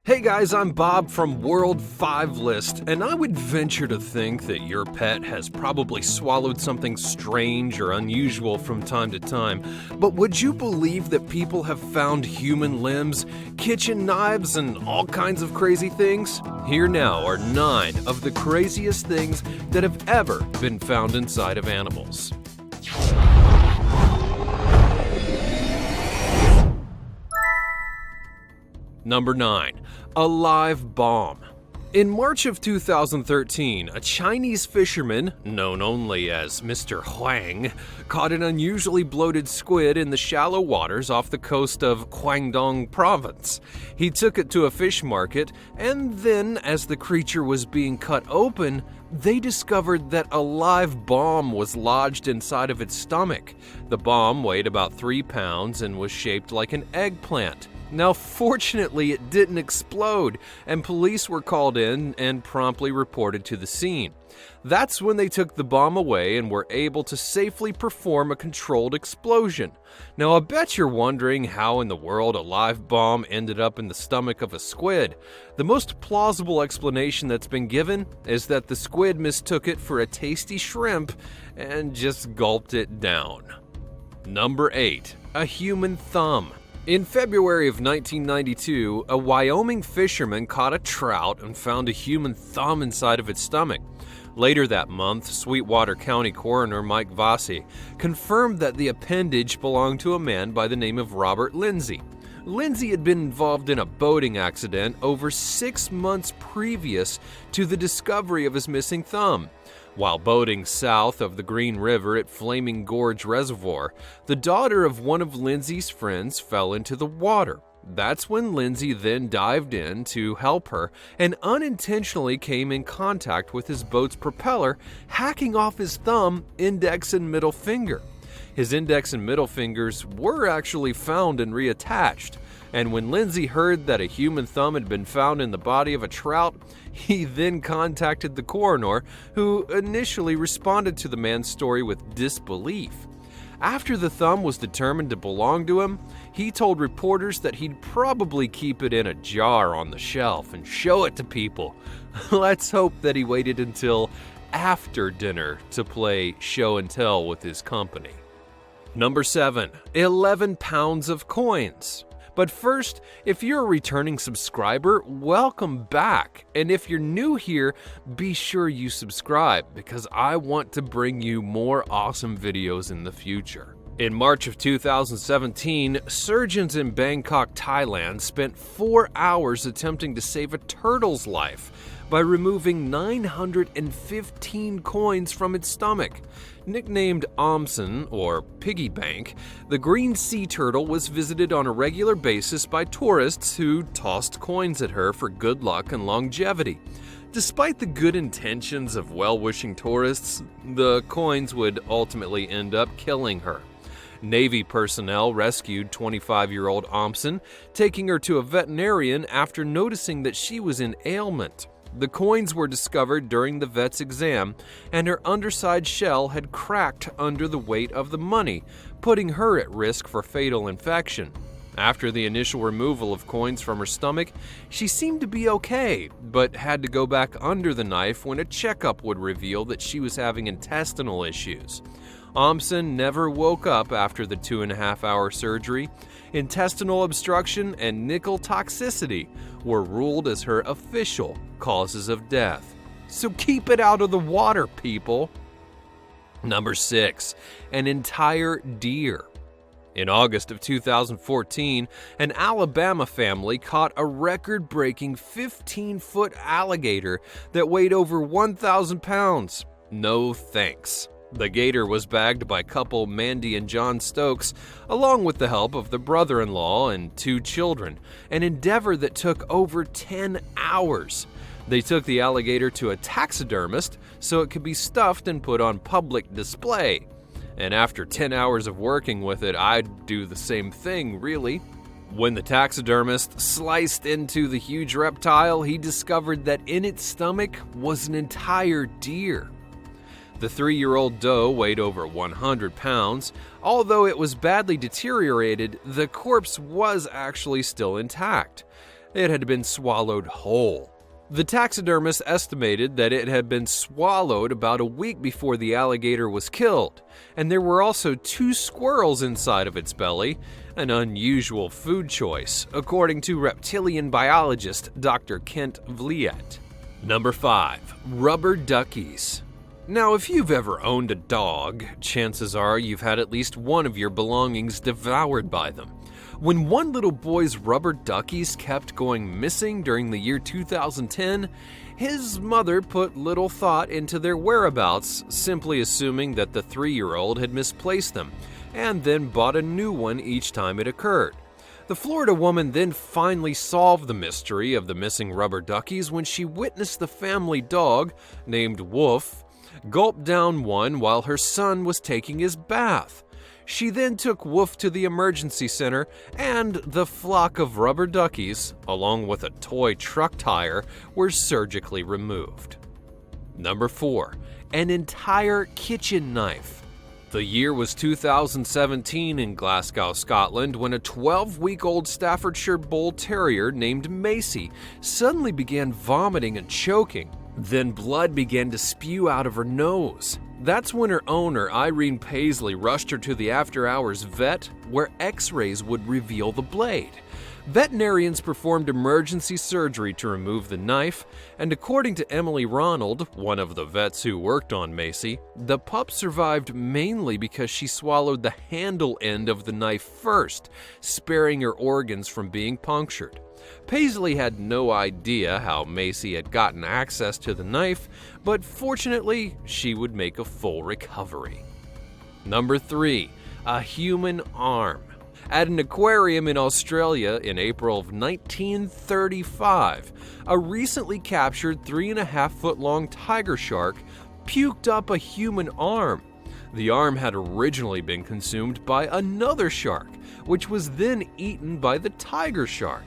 Hey guys, I'm Bob from World 5 List, and I would venture to think that your pet has probably swallowed something strange or unusual from time to time. But would you believe that people have found human limbs, kitchen knives, and all kinds of crazy things? Here now are 9 of the craziest things that have ever been found inside of animals. Number 9. A live bomb. In March of 2013, a Chinese fisherman, known only as Mr. Huang, caught an unusually bloated squid in the shallow waters off the coast of Guangdong province. He took it to a fish market, and then, as the creature was being cut open, they discovered that a live bomb was lodged inside of its stomach. The bomb weighed about 3 pounds and was shaped like an eggplant. Now, fortunately, it didn't explode, and police were called in and promptly reported to the scene. That's when they took the bomb away and were able to safely perform a controlled explosion. Now, I bet you're wondering how in the world a live bomb ended up in the stomach of a squid. The most plausible explanation that's been given is that the squid mistook it for a tasty shrimp and just gulped it down. Number 8. A human thumb. In February of 1992, a Wyoming fisherman caught a trout and found a human thumb inside of its stomach. Later that month, Sweetwater County Coroner Mike Vassie confirmed that the appendage belonged to a man by the name of Robert Lindsay. Lindsay had been involved in a boating accident over 6 months previous to the discovery of his missing thumb. While boating south of the Green River at Flaming Gorge Reservoir, the daughter of one of Lindsay's friends fell into the water. That's when Lindsay then dived in to help her and unintentionally came in contact with his boat's propeller, hacking off his thumb, index, and middle finger. His index and middle fingers were actually found and reattached. And when Lindsay heard that a human thumb had been found in the body of a trout, he then contacted the coroner, who initially responded to the man's story with disbelief. After the thumb was determined to belong to him, he told reporters that he'd probably keep it in a jar on the shelf and show it to people. Let's hope that he waited until after dinner to play show and tell with his company. Number 7. 11 pounds of coins. But first, if you're a returning subscriber, welcome back. And if you're new here, be sure you subscribe because I want to bring you more awesome videos in the future. In March of 2017, surgeons in Bangkok, Thailand spent 4 hours attempting to save a turtle's life by removing 915 coins from its stomach. Nicknamed Omsen, or Piggy Bank, the green sea turtle was visited on a regular basis by tourists who tossed coins at her for good luck and longevity. Despite the good intentions of well-wishing tourists, the coins would ultimately end up killing her. Navy personnel rescued 25-year-old Omsen, taking her to a veterinarian after noticing that she was in ailment. The coins were discovered during the vet's exam, and her underside shell had cracked under the weight of the money, putting her at risk for fatal infection. After the initial removal of coins from her stomach, she seemed to be okay, but had to go back under the knife when a checkup would reveal that she was having intestinal issues. Omsen never woke up after the 2.5-hour surgery. Intestinal obstruction and nickel toxicity were ruled as her official causes of death. So keep it out of the water, people. Number 6. An entire deer. In August of 2014, an Alabama family caught a record-breaking 15-foot alligator that weighed over 1,000 pounds. No thanks. The gator was bagged by couple Mandy and John Stokes, along with the help of the brother-in-law and 2 children, an endeavor that took over 10 hours. They took the alligator to a taxidermist so it could be stuffed and put on public display. And after 10 hours of working with it, I'd do the same thing, really. When the taxidermist sliced into the huge reptile, he discovered that in its stomach was an entire deer. The 3-year-old doe weighed over 100 pounds. Although it was badly deteriorated, the corpse was actually still intact. It had been swallowed whole. The taxidermist estimated that it had been swallowed about a week before the alligator was killed, and there were also 2 squirrels inside of its belly, an unusual food choice, according to reptilian biologist Dr. Kent Vliet. Number 5. Rubber duckies. Now, if you've ever owned a dog, chances are you've had at least one of your belongings devoured by them. When one little boy's rubber duckies kept going missing during the year 2010, his mother put little thought into their whereabouts, simply assuming that the 3-year-old had misplaced them, and then bought a new one each time it occurred. The Florida woman then finally solved the mystery of the missing rubber duckies when she witnessed the family dog, named Wolf, gulp down one while her son was taking his bath. She then took Wolf to the emergency center, and the flock of rubber duckies, along with a toy truck tire, were surgically removed. Number 4. An entire kitchen knife. The year was 2017 in Glasgow, Scotland, when a 12-week-old Staffordshire Bull Terrier named Macy suddenly began vomiting and choking. Then blood began to spew out of her nose. That's when her owner, Irene Paisley, rushed her to the after-hours vet, where x-rays would reveal the blade. Veterinarians performed emergency surgery to remove the knife, and according to Emily Ronald, one of the vets who worked on Macy, the pup survived mainly because she swallowed the handle end of the knife first, sparing her organs from being punctured. Paisley had no idea how Macy had gotten access to the knife, but fortunately, she would make a full recovery. Number 3. A human arm. At an aquarium in Australia in April of 1935, a recently captured 3.5-foot-long tiger shark puked up a human arm. The arm had originally been consumed by another shark, which was then eaten by the tiger shark.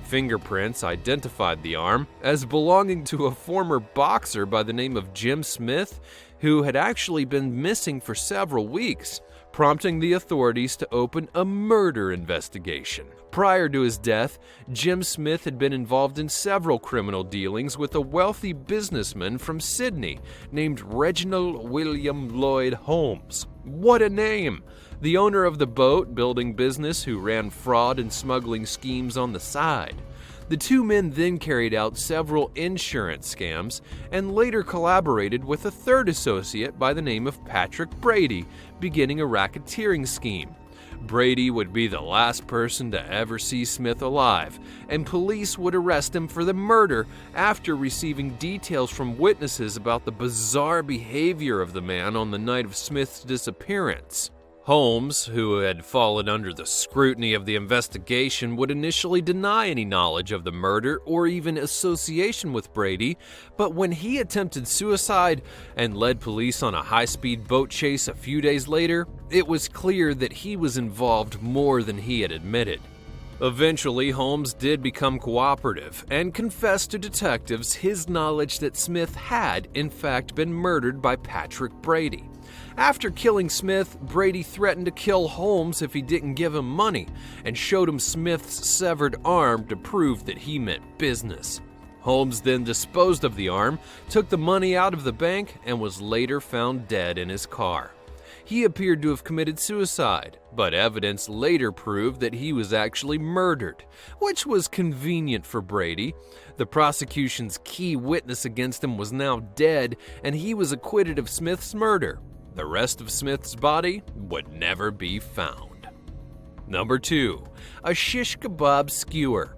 Fingerprints identified the arm as belonging to a former boxer by the name of Jim Smith, who had actually been missing for several weeks, prompting the authorities to open a murder investigation. Prior to his death, Jim Smith had been involved in several criminal dealings with a wealthy businessman from Sydney named Reginald William Lloyd Holmes. What a name! The owner of the boat building business who ran fraud and smuggling schemes on the side. The 2 men then carried out several insurance scams and later collaborated with a 3rd associate by the name of Patrick Brady, beginning a racketeering scheme. Brady would be the last person to ever see Smith alive, and police would arrest him for the murder after receiving details from witnesses about the bizarre behavior of the man on the night of Smith's disappearance. Holmes, who had fallen under the scrutiny of the investigation, would initially deny any knowledge of the murder or even association with Brady, but when he attempted suicide and led police on a high-speed boat chase a few days later, it was clear that he was involved more than he had admitted. Eventually, Holmes did become cooperative and confessed to detectives his knowledge that Smith had, in fact, been murdered by Patrick Brady. After killing Smith, Brady threatened to kill Holmes if he didn't give him money, and showed him Smith's severed arm to prove that he meant business. Holmes then disposed of the arm, took the money out of the bank, and was later found dead in his car. He appeared to have committed suicide, but evidence later proved that he was actually murdered, which was convenient for Brady. The prosecution's key witness against him was now dead, and he was acquitted of Smith's murder. The rest of Smith's body would never be found. Number 2. A shish kebab skewer.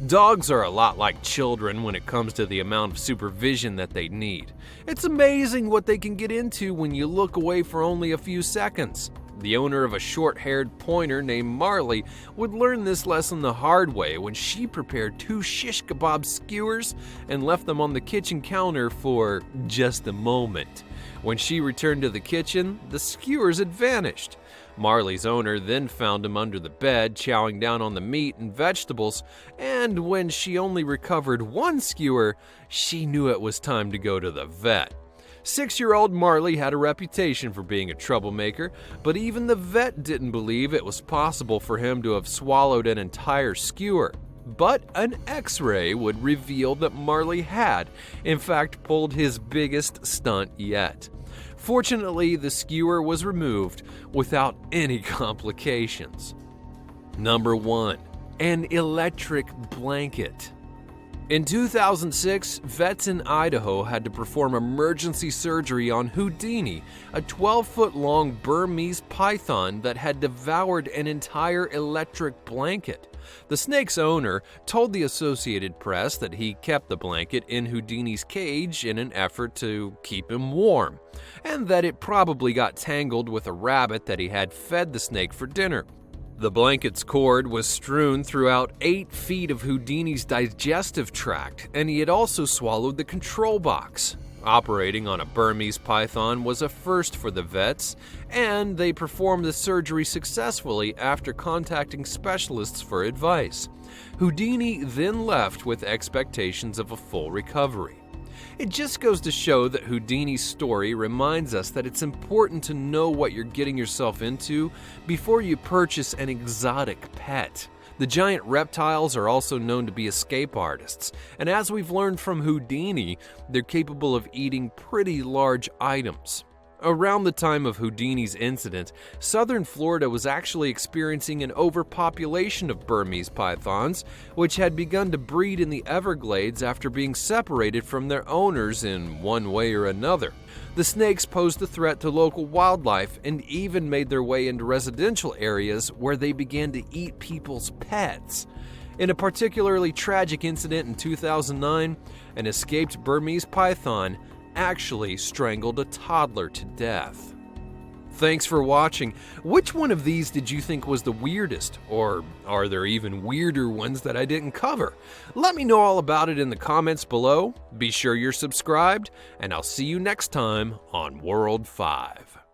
Dogs are a lot like children when it comes to the amount of supervision that they need. It's amazing what they can get into when you look away for only a few seconds. The owner of a short-haired pointer named Marley would learn this lesson the hard way when she prepared 2 shish kebab skewers and left them on the kitchen counter for just a moment. When she returned to the kitchen, the skewers had vanished. Marley's owner then found him under the bed, chowing down on the meat and vegetables, and when she only recovered 1 skewer, she knew it was time to go to the vet. 6-year-old Marley had a reputation for being a troublemaker, but even the vet didn't believe it was possible for him to have swallowed an entire skewer. but an X-ray would reveal that Marley had, in fact, pulled his biggest stunt yet. Fortunately, the skewer was removed without any complications. Number 1. An electric blanket. In 2006, vets in Idaho had to perform emergency surgery on Houdini, a 12-foot-long Burmese python that had devoured an entire electric blanket. The snake's owner told the Associated Press that he kept the blanket in Houdini's cage in an effort to keep him warm, and that it probably got tangled with a rabbit that he had fed the snake for dinner. The blanket's cord was strewn throughout 8 feet of Houdini's digestive tract, and he had also swallowed the control box. Operating on a Burmese python was a first for the vets, and they performed the surgery successfully after contacting specialists for advice. Houdini then left with expectations of a full recovery. It just goes to show that Houdini's story reminds us that it's important to know what you're getting yourself into before you purchase an exotic pet. The giant reptiles are also known to be escape artists, and as we've learned from Houdini, they're capable of eating pretty large items. Around the time of Houdini's incident, southern Florida was actually experiencing an overpopulation of Burmese pythons, which had begun to breed in the Everglades after being separated from their owners in one way or another. The snakes posed a threat to local wildlife and even made their way into residential areas where they began to eat people's pets. In a particularly tragic incident in 2009, an escaped Burmese python actually strangled a toddler to death. Thanks for watching. Which one of these did you think was the weirdest? Or are there even weirder ones that I didn't cover? Let me know all about it in the comments below. Be sure you're subscribed, and I'll see you next time on World 5.